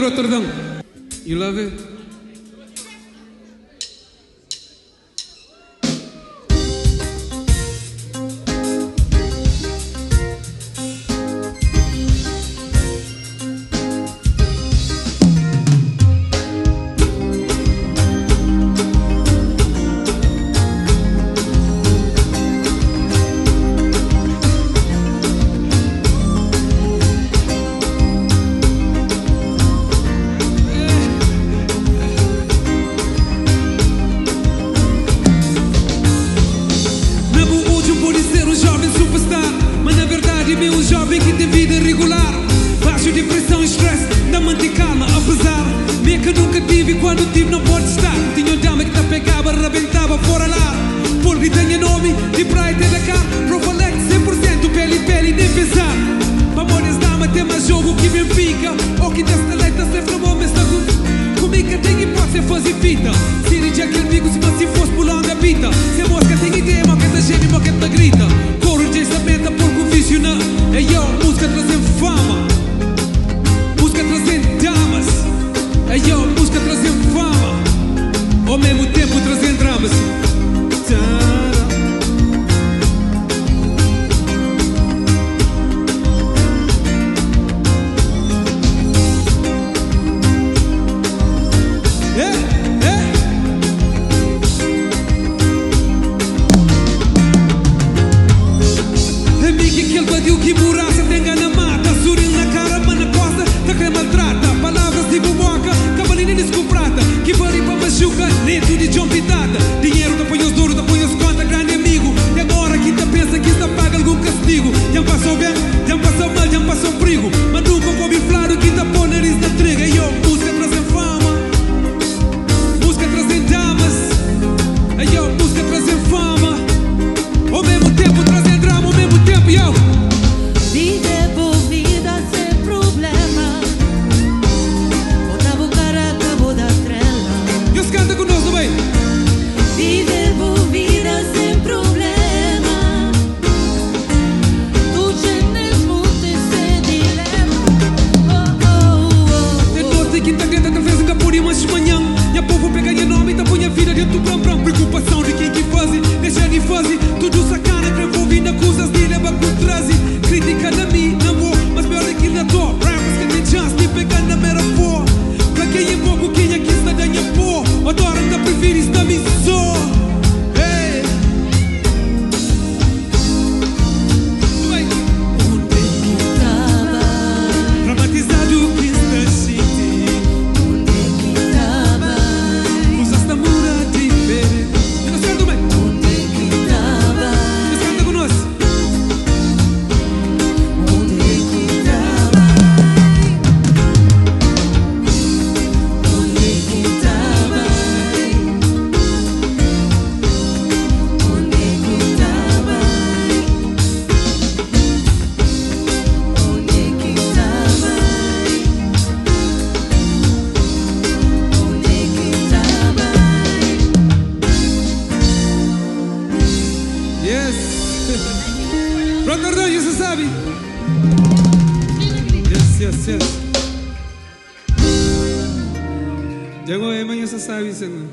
Rotterdam. You love it? Quando tive não pode estar. Tinha um dama que te pegava, arrebentava fora lá. Polvo tenha nome, de praia até da cá. Provalec 100%, pele, nem pensar. Memórias dama, tem mais jogo que me pica. Ou que desta leita, sempre bom, mas comigo tem hipótese, fazer fita. Se de aquele amigo, se fosse pulando a pita. Se a mosca tem ideia, moqueta gêmea, moqueta grita. Coro de samenta, porco vício na. É eu, música trazendo fama. Música trazendo damas. É eu, música trazendo fama. Ao mesmo tempo trazendo dramas. Amigo, aquele vadio que buraça, tem gana mata. Sorriso na cara, mas na costa, tá que maltrata. Palavras de boboca, cavalinha descobrada. Que vale pra machuca, neto de John Pitada. Dinheiro, te põe os duros, te põe os conta, grande amigo. E agora que te pensa que está paga algum castigo. Já passou bem, já passou mal, já passou perigo. Mas nunca vou me claro que te põe nariz na triga. E eu, música trazendo fama. Música trazendo damas. E eu, música trazendo fama. Ao mesmo tempo trazendo drama, ao mesmo tempo, eu. Viver por vida sem problema. Botava o cara, acabou da trela. E os canta conosco, bem. Viver por vida sem problema. Tu tens muito esse dilema. De noite, quinta-feira, talvez nunca por uma de manhã. E a povo pega em nome e tá põe a vida dentro do pram-pram. Preocupação de quem que faz, deixa de fazer. Tudo sacana, que envolvido acusas de levar por trás. Crítica na mim, não vou, mas pior é que na dor. Rappers que tem chance de pegar na mera pó. Pra quem é pouco, quem aqui está ganha pó. Adora, ainda prefere estar me só. Hey. Onde que tava? Dramatizado que está city. Onde que tava? Usaste a mura diferente. E nós canta bem. Onde que tava? E nós canta conosco. Onde que tava? Onde que tava? Onde que tava? Onde que tava? Onde que tava? Yes. Rotterdam, você sabe. Yes. Jangan emang você sabe, senang.